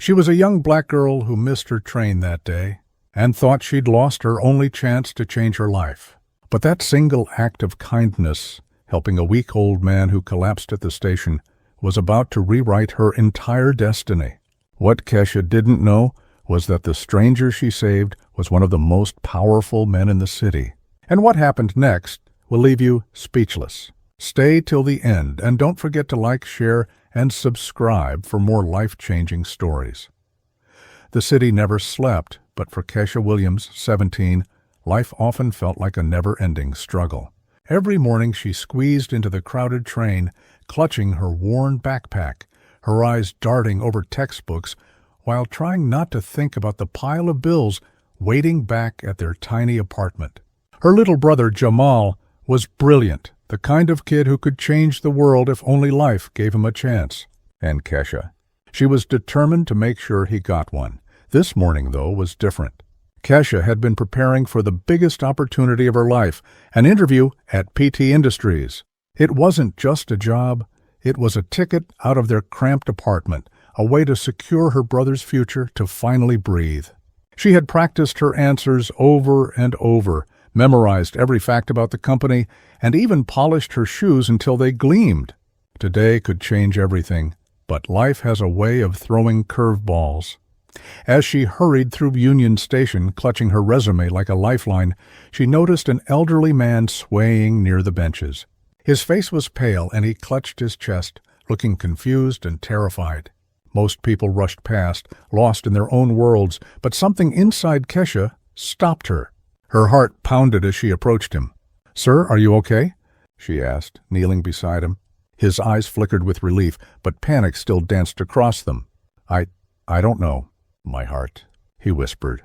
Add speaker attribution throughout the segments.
Speaker 1: She was a young black girl who missed her train that day and thought she'd lost her only chance to change her life. But that single act of kindness, helping a weak old man who collapsed at the station, was about to rewrite her entire destiny. What Kesha didn't know was that the stranger she saved was one of the most powerful men in the city. And what happened next will leave you speechless. Stay till the end, and don't forget to like, share, and subscribe for more life-changing stories. The city never slept, but for Kesha Williams, 17, life often felt like a never-ending struggle. Every morning she squeezed into the crowded train, clutching her worn backpack, her eyes darting over textbooks, while trying not to think about the pile of bills waiting back at their tiny apartment. Her little brother, Jamal, was brilliant, the kind of kid who could change the world if only life gave him a chance. And Kesha. She was determined to make sure he got one. This morning, though, was different. Kesha had been preparing for the biggest opportunity of her life, an interview at PT Industries. It wasn't just a job. It was a ticket out of their cramped apartment, a way to secure her brother's future, to finally breathe. She had practiced her answers over and over, memorized every fact about the company, and even polished her shoes until they gleamed. Today could change everything, but life has a way of throwing curveballs. As she hurried through Union Station, clutching her resume like a lifeline, she noticed an elderly man swaying near the benches. His face was pale, and he clutched his chest, looking confused and terrified. Most people rushed past, lost in their own worlds, but something inside Kesha stopped her. Her heart pounded as she approached him. "Sir, are you okay?" she asked, kneeling beside him. His eyes flickered with relief, but panic still danced across them. I don't know, my heart," he whispered.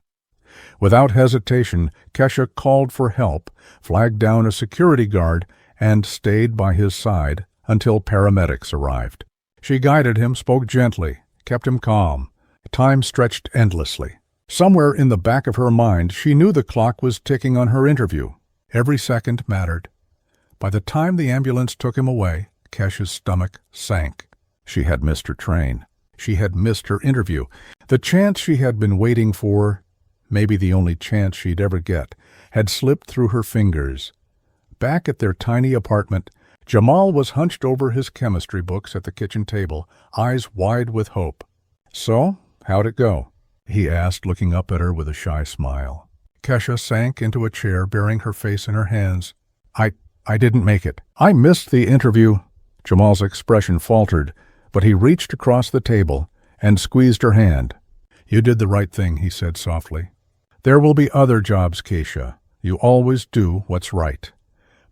Speaker 1: Without hesitation, Kesha called for help, flagged down a security guard, and stayed by his side until paramedics arrived. She guided him, spoke gently, kept him calm. Time stretched endlessly. Somewhere in the back of her mind, she knew the clock was ticking on her interview. Every second mattered. By the time the ambulance took him away, Kesha's stomach sank. She had missed her train. She had missed her interview. The chance she had been waiting for, maybe the only chance she'd ever get, had slipped through her fingers. Back at their tiny apartment, Jamal was hunched over his chemistry books at the kitchen table, eyes wide with hope. "So, how'd it go?" he asked, looking up at her with a shy smile. Kesha sank into a chair, burying her face in her hands. I didn't make it. I missed the interview." Jamal's expression faltered, but he reached across the table and squeezed her hand. "You did the right thing," he said softly. "There will be other jobs, Kesha. You always do what's right."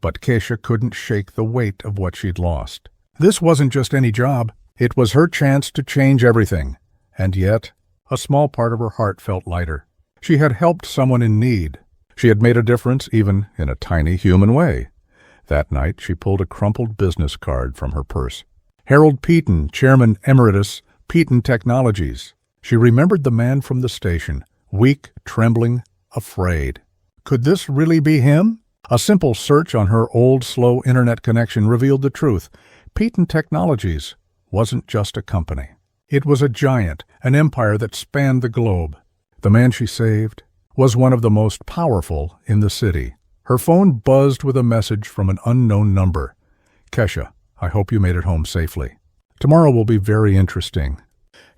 Speaker 1: But Kesha couldn't shake the weight of what she'd lost. This wasn't just any job. It was her chance to change everything. And yet, a small part of her heart felt lighter. She had helped someone in need. She had made a difference, even in a tiny human way. That night, she pulled a crumpled business card from her purse. Harold Peaton, Chairman Emeritus, Peaton Technologies. She remembered the man from the station, weak, trembling, afraid. Could this really be him? A simple search on her old, slow internet connection revealed the truth. Peaton Technologies wasn't just a company. It was a giant, an empire that spanned the globe. The man she saved was one of the most powerful in the city. Her phone buzzed with a message from an unknown number. "Kesha, I hope you made it home safely. Tomorrow will be very interesting."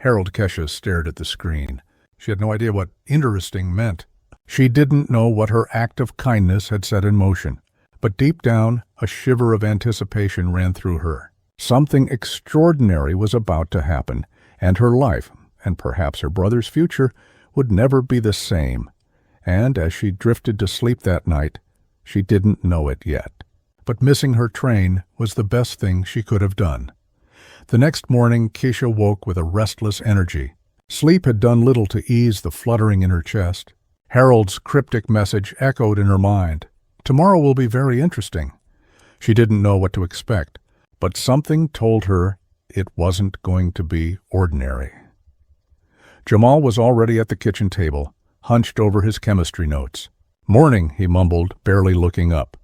Speaker 1: Kesha stared at the screen. She had no idea what interesting meant. She didn't know what her act of kindness had set in motion. But deep down, a shiver of anticipation ran through her. Something extraordinary was about to happen, and her life, and perhaps her brother's future, would never be the same. And as she drifted to sleep that night, she didn't know it yet. But missing her train was the best thing she could have done. The next morning, Kesha woke with a restless energy. Sleep had done little to ease the fluttering in her chest. Harold's cryptic message echoed in her mind. Tomorrow will be very interesting. She didn't know what to expect, but something told her it wasn't going to be ordinary. Jamal was already at the kitchen table, hunched over his chemistry notes. "Morning," he mumbled, barely looking up.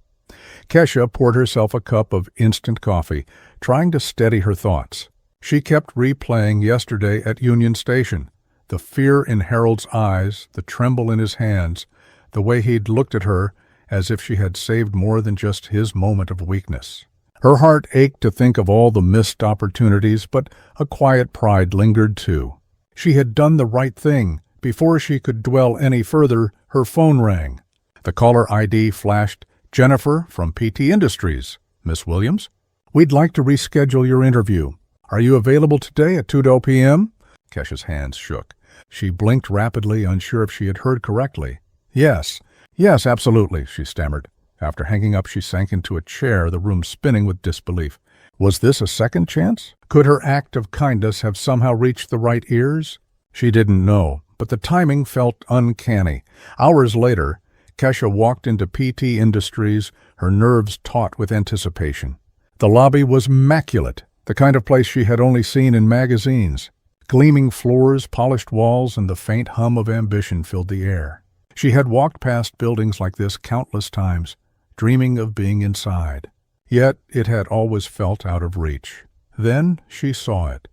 Speaker 1: Kesha poured herself a cup of instant coffee, trying to steady her thoughts. She kept replaying yesterday at Union Station. The fear in Harold's eyes, the tremble in his hands, the way he'd looked at her as if she had saved more than just his moment of weakness. Her heart ached to think of all the missed opportunities, but a quiet pride lingered too. She had done the right thing. Before she could dwell any further, her phone rang. The caller ID flashed, "Jennifer from PT Industries. Miss Williams? We'd like to reschedule your interview. Are you available today at 2 p.m.? Kesha's hands shook. She blinked rapidly, unsure if she had heard correctly. Yes, absolutely," she stammered. After hanging up, she sank into a chair, the room spinning with disbelief. Was this a second chance? Could her act of kindness have somehow reached the right ears? She didn't know, but the timing felt uncanny. Hours later, Kesha walked into PT Industries, her nerves taut with anticipation. The lobby was immaculate, the kind of place she had only seen in magazines. Gleaming floors, polished walls, and the faint hum of ambition filled the air. She had walked past buildings like this countless times, dreaming of being inside. Yet it had always felt out of reach. Then she saw it,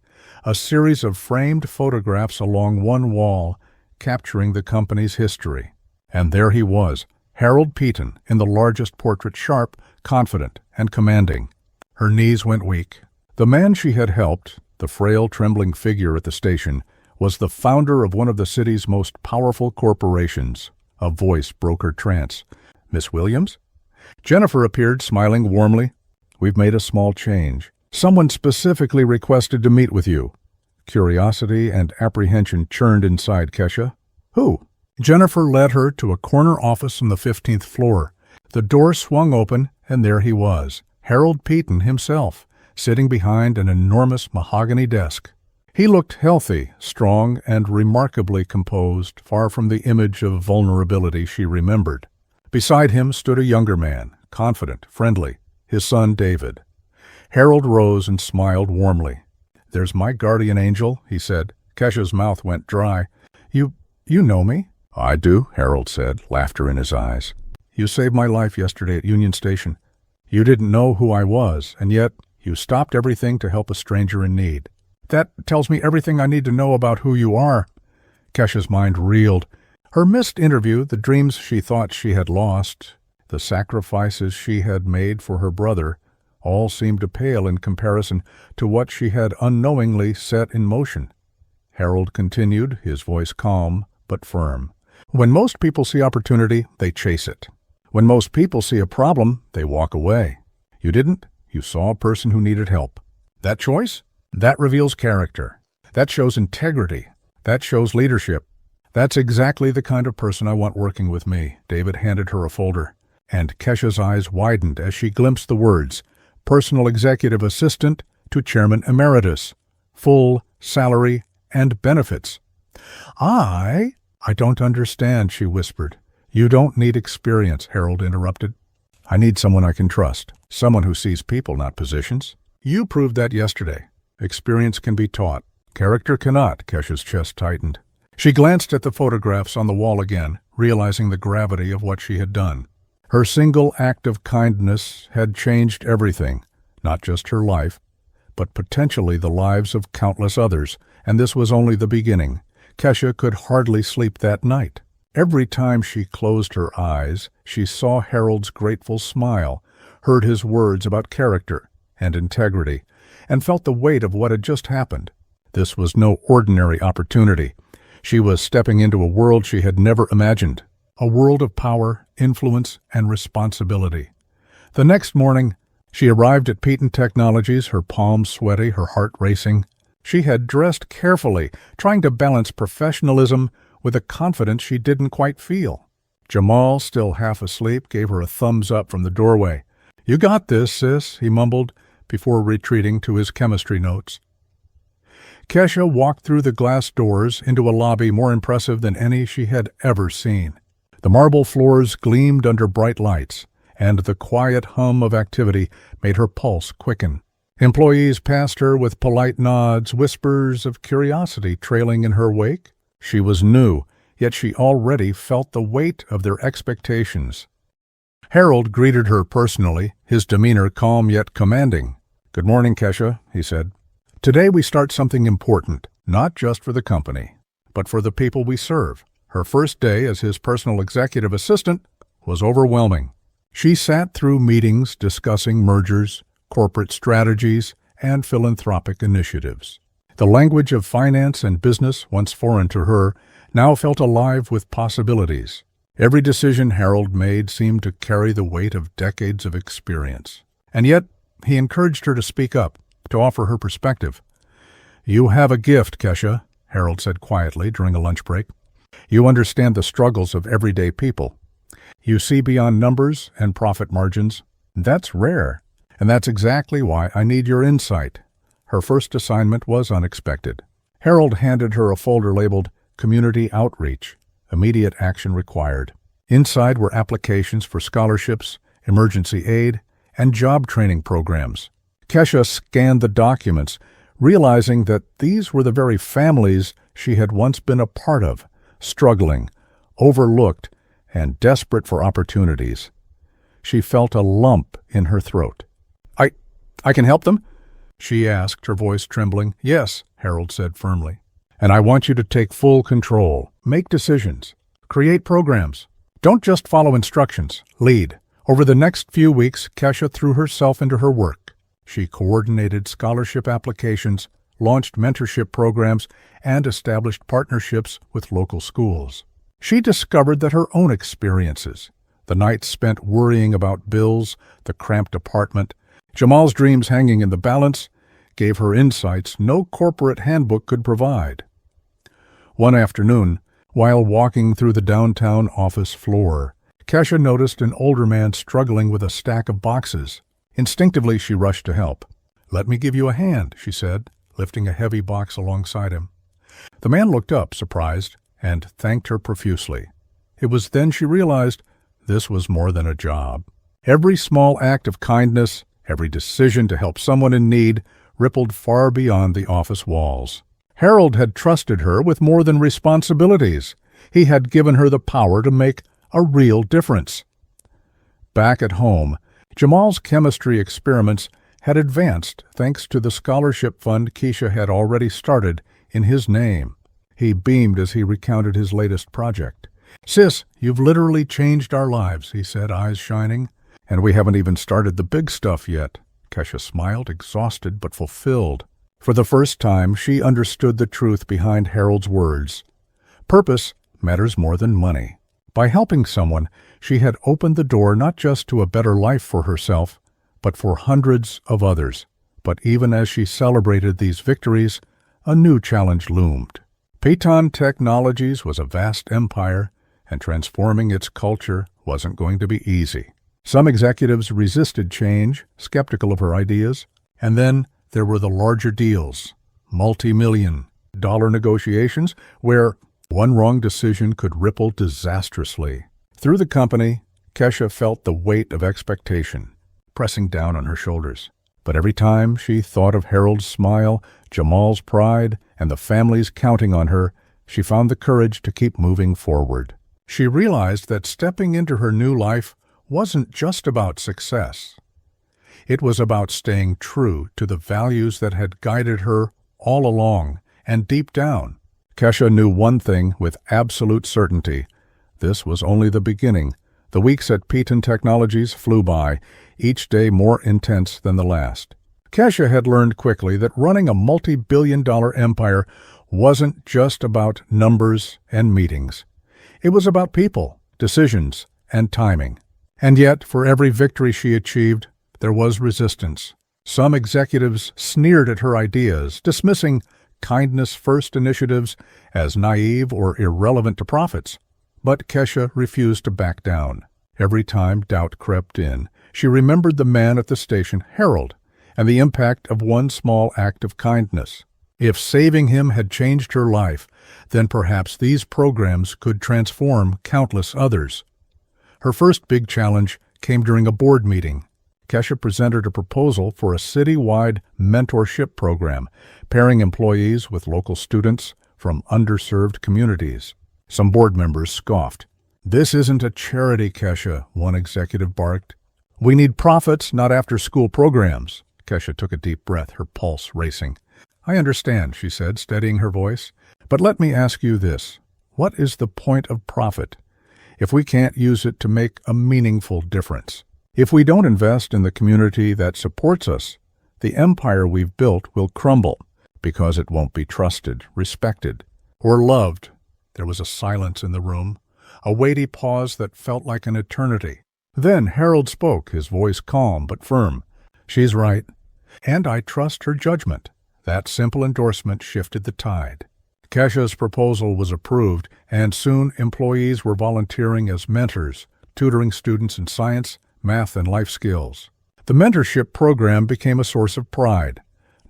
Speaker 1: a series of framed photographs along one wall, capturing the company's history. And there he was, Harold Peaton, in the largest portrait, sharp, confident, and commanding. Her knees went weak. The man she had helped, the frail, trembling figure at the station, was the founder of one of the city's most powerful corporations. A voice broke her trance. "Miss Williams?" Jennifer appeared, smiling warmly. "We've made a small change. Someone specifically requested to meet with you." Curiosity and apprehension churned inside Kesha. "Who?" Jennifer led her to a corner office on the 15th floor. The door swung open, and there he was, Harold Peaton himself, sitting behind an enormous mahogany desk. He looked healthy, strong, and remarkably composed, far from the image of vulnerability she remembered. Beside him stood a younger man, confident, friendly, his son David. Harold rose and smiled warmly. "There's my guardian angel," he said. Kesha's mouth went dry. You know me?" "I do," Harold said, laughter in his eyes. "You saved my life yesterday at Union Station. You didn't know who I was, and yet you stopped everything to help a stranger in need. That tells me everything I need to know about who you are." Kesha's mind reeled. Her missed interview, the dreams she thought she had lost, the sacrifices she had made for her brother, all seemed to pale in comparison to what she had unknowingly set in motion. Harold continued, his voice calm but firm. "When most people see opportunity, they chase it. When most people see a problem, they walk away. You didn't. You saw a person who needed help. That choice? That reveals character. That shows integrity. That shows leadership. That's exactly the kind of person I want working with me." David handed her a folder, and Kesha's eyes widened as she glimpsed the words, "Personal Executive Assistant to Chairman Emeritus. Full salary and benefits." I don't understand," she whispered. "You don't need experience," Harold interrupted. "I need someone I can trust, someone who sees people, not positions. You proved that yesterday. Experience can be taught. Character cannot." Kesha's chest tightened. She glanced at the photographs on the wall again, realizing the gravity of what she had done. Her single act of kindness had changed everything, not just her life, but potentially the lives of countless others, and this was only the beginning. Kesha could hardly sleep that night. Every time she closed her eyes, she saw Harold's grateful smile, heard his words about character and integrity, and felt the weight of what had just happened. This was no ordinary opportunity. She was stepping into a world she had never imagined, a world of power, influence, and responsibility. The next morning, she arrived at Peaton Technologies, her palms sweaty, her heart racing. She had dressed carefully, trying to balance professionalism with a confidence she didn't quite feel. Jamal, still half asleep, gave her a thumbs up from the doorway. "You got this, sis," he mumbled, before retreating to his chemistry notes. Kesha walked through the glass doors into a lobby more impressive than any she had ever seen. The marble floors gleamed under bright lights, and the quiet hum of activity made her pulse quicken. Employees passed her with polite nods, whispers of curiosity trailing in her wake. She was new, yet she already felt the weight of their expectations. Harold greeted her personally, his demeanor calm yet commanding. "Good morning, Kesha," he said. Today we start something important, not just for the company, but for the people we serve. Her first day as his personal executive assistant was overwhelming. She sat through meetings discussing mergers, corporate strategies, and philanthropic initiatives. The language of finance and business, once foreign to her, now felt alive with possibilities. Every decision Harold made seemed to carry the weight of decades of experience. And yet, he encouraged her to speak up, to offer her perspective. "You have a gift, Kesha," Harold said quietly during a lunch break. "You understand the struggles of everyday people. You see beyond numbers and profit margins. That's rare, and that's exactly why I need your insight." Her first assignment was unexpected. Harold handed her a folder labeled Community Outreach, Immediate Action Required. Inside were applications for scholarships, emergency aid, and job training programs. Kesha scanned the documents, realizing that these were the very families she had once been a part of, struggling, overlooked, and desperate for opportunities. She felt a lump in her throat. I can help them?" she asked, her voice trembling. "Yes," Harold said firmly. "And I want you to take full control. Make decisions. Create programs. Don't just follow instructions. Lead." Over the next few weeks, Kesha threw herself into her work. She coordinated scholarship applications, launched mentorship programs, and established partnerships with local schools. She discovered that her own experiences, the nights spent worrying about bills, the cramped apartment, Jamal's dreams hanging in the balance, gave her insights no corporate handbook could provide. One afternoon, while walking through the downtown office floor, Kesha noticed an older man struggling with a stack of boxes. Instinctively, she rushed to help. "Let me give you a hand," she said, lifting a heavy box alongside him. The man looked up, surprised, and thanked her profusely. It was then she realized this was more than a job. Every small act of kindness, every decision to help someone in need, rippled far beyond the office walls. Harold had trusted her with more than responsibilities. He had given her the power to make a real difference. Back at home, Jamal's chemistry experiments had advanced thanks to the scholarship fund Keisha had already started in his name. He beamed as he recounted his latest project. "Sis, you've literally changed our lives," he said, eyes shining. "And we haven't even started the big stuff yet." Kesha smiled, exhausted but fulfilled. For the first time, she understood the truth behind Harold's words. Purpose matters more than money. By helping someone, she had opened the door not just to a better life for herself, but for hundreds of others. But even as she celebrated these victories, a new challenge loomed. Piton Technologies was a vast empire, and transforming its culture wasn't going to be easy. Some executives resisted change, skeptical of her ideas, and then there were the larger deals, multi-million-dollar negotiations where one wrong decision could ripple disastrously. Through the company, Kesha felt the weight of expectation pressing down on her shoulders. But every time she thought of Harold's smile, Jamal's pride, and the families counting on her, she found the courage to keep moving forward. She realized that stepping into her new life wasn't just about success. It was about staying true to the values that had guided her all along, and deep down, Kesha knew one thing with absolute certainty. This was only the beginning. The weeks at Piton Technologies flew by, each day more intense than the last. Kesha had learned quickly that running a multi-billion-dollar empire wasn't just about numbers and meetings. It was about people, decisions, and timing. And yet, for every victory she achieved, there was resistance. Some executives sneered at her ideas, dismissing kindness-first initiatives as naive or irrelevant to profits. But Kesha refused to back down. Every time doubt crept in, she remembered the man at the station, Harold, and the impact of one small act of kindness. If saving him had changed her life, then perhaps these programs could transform countless others. Her first big challenge came during a board meeting. Kesha presented a proposal for a city-wide mentorship program, pairing employees with local students from underserved communities. Some board members scoffed. "This isn't a charity, Kesha," one executive barked. "We need profits, not after-school programs." Kesha took a deep breath, her pulse racing. I understand, she said, steadying her voice. But let me ask you this. What is the point of profit if we can't use it to make a meaningful difference? If we don't invest in the community that supports us, the empire we've built will crumble because it won't be trusted, respected, or loved. There was a silence in the room, a weighty pause that felt like an eternity. Then Harold spoke, his voice calm but firm. She's right, and I trust her judgment. That simple endorsement shifted the tide. Kesha's proposal was approved, and soon employees were volunteering as mentors, tutoring students in science, math, and life skills. The mentorship program became a source of pride,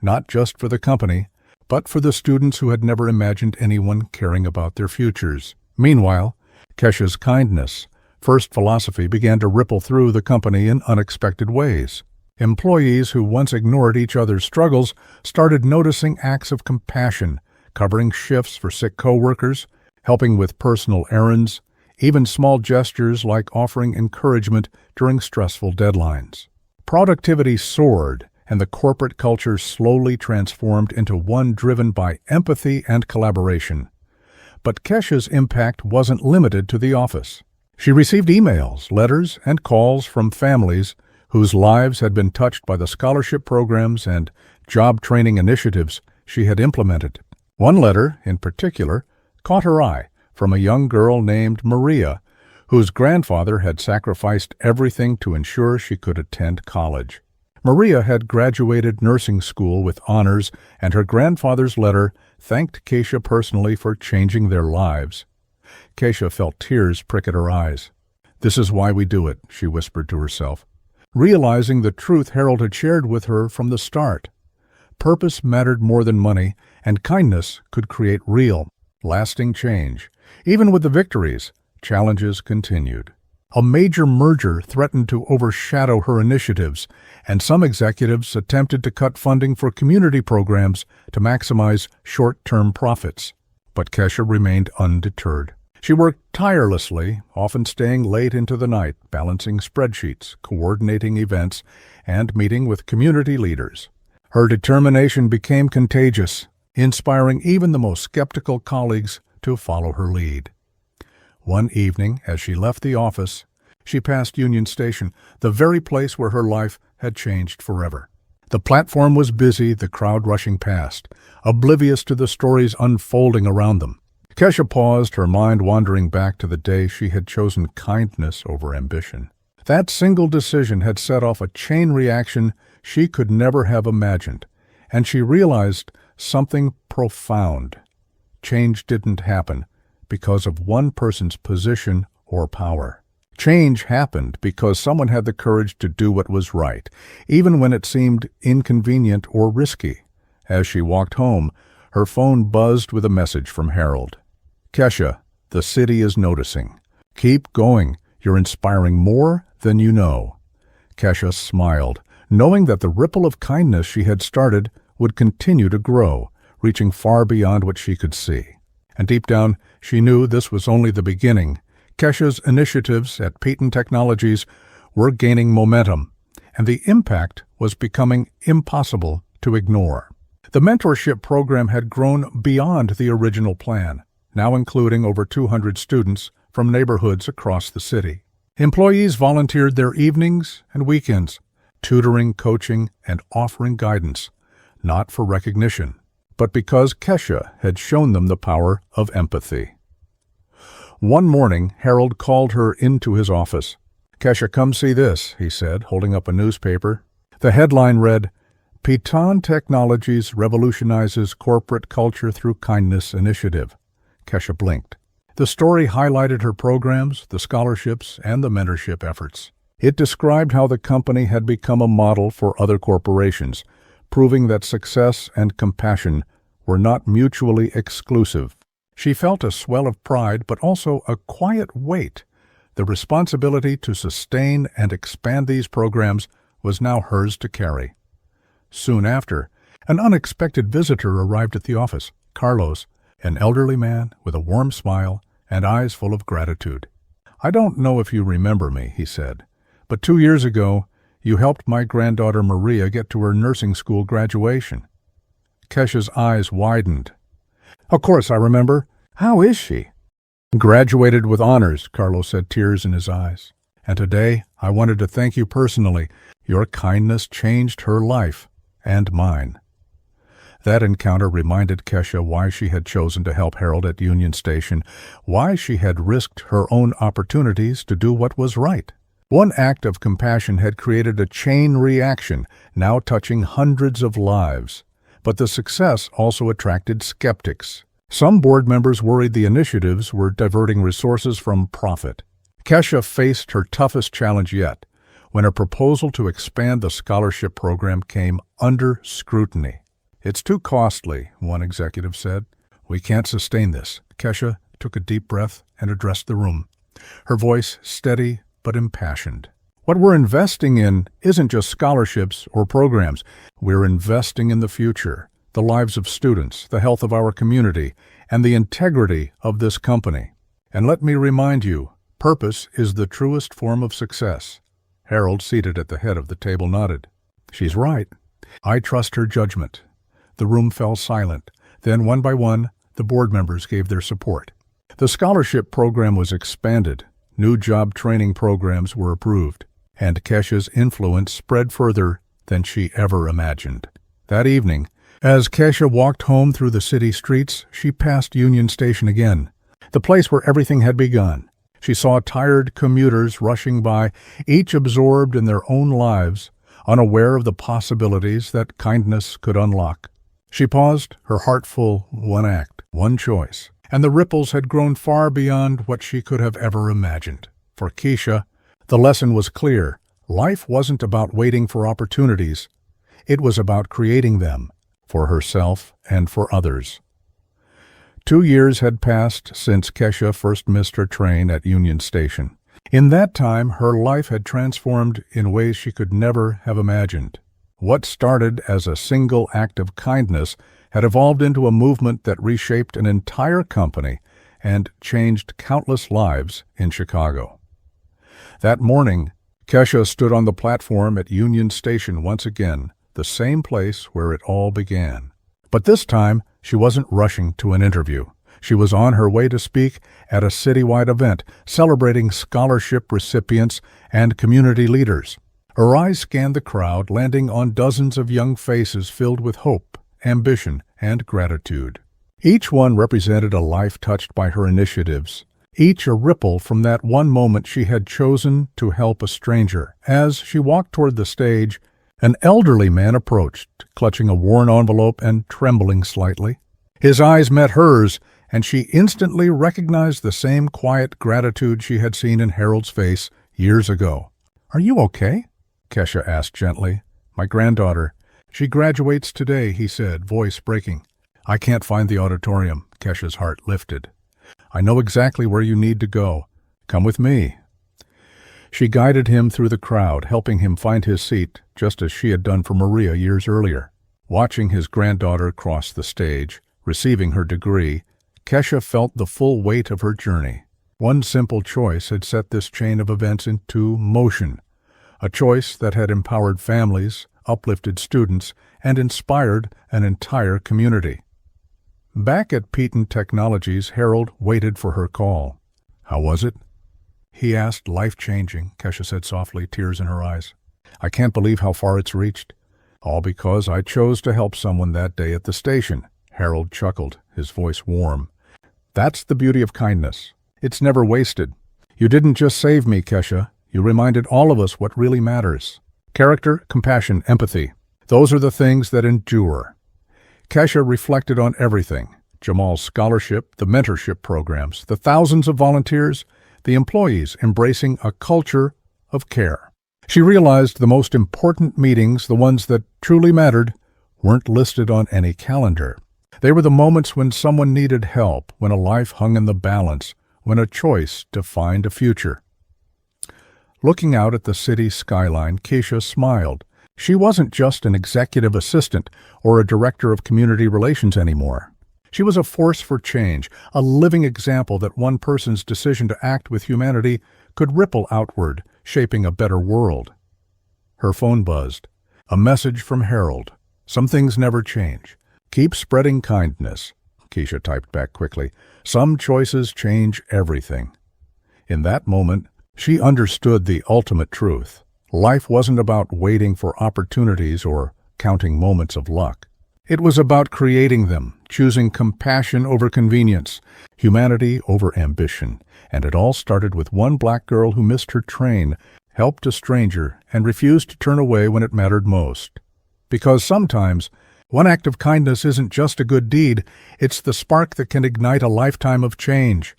Speaker 1: not just for the company, but for the students who had never imagined anyone caring about their futures. Meanwhile, Kesha's kindness, first philosophy, began to ripple through the company in unexpected ways. Employees who once ignored each other's struggles started noticing acts of compassion, covering shifts for sick coworkers, helping with personal errands, even small gestures like offering encouragement during stressful deadlines. Productivity soared, and the corporate culture slowly transformed into one driven by empathy and collaboration. But Kesha's impact wasn't limited to the office. She received emails, letters, and calls from families whose lives had been touched by the scholarship programs and job training initiatives she had implemented. One letter, in particular, caught her eye, from a young girl named Maria, whose grandfather had sacrificed everything to ensure she could attend college. Maria had graduated nursing school with honors, and her grandfather's letter thanked Kesha personally for changing their lives. Kesha felt tears prick at her eyes. "This is why we do it," she whispered to herself, realizing the truth Harold had shared with her from the start. Purpose mattered more than money, and kindness could create real, lasting change. Even with the victories, challenges continued. A major merger threatened to overshadow her initiatives, and some executives attempted to cut funding for community programs to maximize short-term profits. But Kesha remained undeterred. She worked tirelessly, often staying late into the night, balancing spreadsheets, coordinating events, and meeting with community leaders. Her determination became contagious, inspiring even the most skeptical colleagues to follow her lead. One evening, as she left the office, she passed Union Station, the very place where her life had changed forever. The platform was busy, the crowd rushing past, oblivious to the stories unfolding around them. Kesha paused, her mind wandering back to the day she had chosen kindness over ambition. That single decision had set off a chain reaction she could never have imagined, and she realized something profound. Change didn't happen because of one person's position or power. Change happened because someone had the courage to do what was right, even when it seemed inconvenient or risky. As she walked home, her phone buzzed with a message from Harold. "Kesha, the city is noticing. Keep going. You're inspiring more than you know." Kesha smiled, knowing that the ripple of kindness she had started would continue to grow, reaching far beyond what she could see. And deep down, she knew this was only the beginning. Kesha's initiatives at Peyton Technologies were gaining momentum, and the impact was becoming impossible to ignore. The mentorship program had grown beyond the original plan, now including over 200 students from neighborhoods across the city. Employees volunteered their evenings and weekends, tutoring, coaching, and offering guidance, not for recognition, but because Kesha had shown them the power of empathy. One morning, Harold called her into his office. "Kesha, come see this," he said, holding up a newspaper. The headline read, "Peyton Technologies Revolutionizes Corporate Culture Through Kindness Initiative." Kesha blinked. The story highlighted her programs, the scholarships, and the mentorship efforts. It described how the company had become a model for other corporations, proving that success and compassion were not mutually exclusive. She felt a swell of pride, but also a quiet weight. The responsibility to sustain and expand these programs was now hers to carry. Soon after, an unexpected visitor arrived at the office, Carlos, an elderly man with a warm smile and eyes full of gratitude. "I don't know if you remember me," he said, "but 2 years ago, you helped my granddaughter Maria get to her nursing school graduation." Kesha's eyes widened. "Of course I remember. How is she?" "Graduated with honors," Carlos said, tears in his eyes. "And today I wanted to thank you personally. Your kindness changed her life and mine." That encounter reminded Kesha why she had chosen to help Harold at Union Station, why she had risked her own opportunities to do what was right. One act of compassion had created a chain reaction, now touching hundreds of lives. But the success also attracted skeptics. Some board members worried the initiatives were diverting resources from profit. Kesha faced her toughest challenge yet, when a proposal to expand the scholarship program came under scrutiny. "It's too costly," one executive said. "We can't sustain this." Kesha took a deep breath and addressed the room, her voice steady but impassioned. "What we're investing in isn't just scholarships or programs. We're investing in the future, the lives of students, the health of our community, and the integrity of this company. And let me remind you, purpose is the truest form of success." Harold, seated at the head of the table, nodded. "She's right. I trust her judgment." The room fell silent. Then, one by one, the board members gave their support. The scholarship program was expanded. New job training programs were approved, and Kesha's influence spread further than she ever imagined. That evening, as Kesha walked home through the city streets, she passed Union Station again, the place where everything had begun. She saw tired commuters rushing by, each absorbed in their own lives, unaware of the possibilities that kindness could unlock. She paused, her heart full, one act, one choice, and the ripples had grown far beyond what she could have ever imagined. For Kesha, the lesson was clear. Life wasn't about waiting for opportunities. It was about creating them, for herself and for others. 2 years had passed since Kesha first missed her train at Union Station. In that time, her life had transformed in ways she could never have imagined. What started as a single act of kindness had evolved into a movement that reshaped an entire company and changed countless lives in Chicago. That morning, Kesha stood on the platform at Union Station once again, the same place where it all began. But this time, she wasn't rushing to an interview. She was on her way to speak at a citywide event celebrating scholarship recipients and community leaders. Her eyes scanned the crowd, landing on dozens of young faces filled with hope, ambition, and gratitude. Each one represented a life touched by her initiatives, each a ripple from that one moment she had chosen to help a stranger. As she walked toward the stage, an elderly man approached, clutching a worn envelope and trembling slightly. His eyes met hers, and she instantly recognized the same quiet gratitude she had seen in Harold's face years ago. "Are you okay?" Kesha asked gently. "My granddaughter. She graduates today," he said, voice breaking. "I can't find the auditorium." Kesha's heart lifted. "I know exactly where you need to go. Come with me." She guided him through the crowd, helping him find his seat, just as she had done for Maria years earlier. Watching his granddaughter cross the stage, receiving her degree, Kesha felt the full weight of her journey. One simple choice had set this chain of events into motion, a choice that had empowered families, uplifted students, and inspired an entire community. Back at Peton Technologies, Harold waited for her call. "How was it?" he asked. "Life-changing," Kesha said softly, tears in her eyes. "I can't believe how far it's reached. All because I chose to help someone that day at the station." Harold chuckled, his voice warm. "That's the beauty of kindness. It's never wasted. You didn't just save me, Kesha. You reminded all of us what really matters. Character, compassion, empathy. Those are the things that endure." Kesha reflected on everything: Jamal's scholarship, the mentorship programs, the thousands of volunteers, the employees embracing a culture of care. She realized the most important meetings, the ones that truly mattered, weren't listed on any calendar. They were the moments when someone needed help, when a life hung in the balance, when a choice defined a future. Looking out at the city skyline, Kesha smiled. She wasn't just an executive assistant or a director of community relations anymore. She was a force for change, a living example that one person's decision to act with humanity could ripple outward, shaping a better world. Her phone buzzed. A message from Harold. "Some things never change, Keep spreading kindness, Keisha typed back quickly. Some choices change everything. In that moment, she understood the ultimate truth. Life wasn't about waiting for opportunities or counting moments of luck. It was about creating them, choosing compassion over convenience, humanity over ambition. And it all started with one black girl who missed her train, helped a stranger, and refused to turn away when it mattered most. Because sometimes, one act of kindness isn't just a good deed, it's the spark that can ignite a lifetime of change.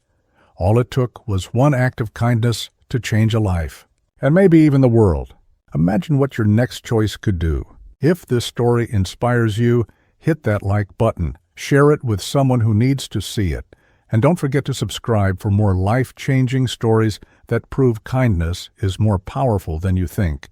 Speaker 1: All it took was one act of kindness to change a life, and maybe even the world. Imagine what your next choice could do. If this story inspires you, hit that like button, share it with someone who needs to see it, and don't forget to subscribe for more life-changing stories that prove kindness is more powerful than you think.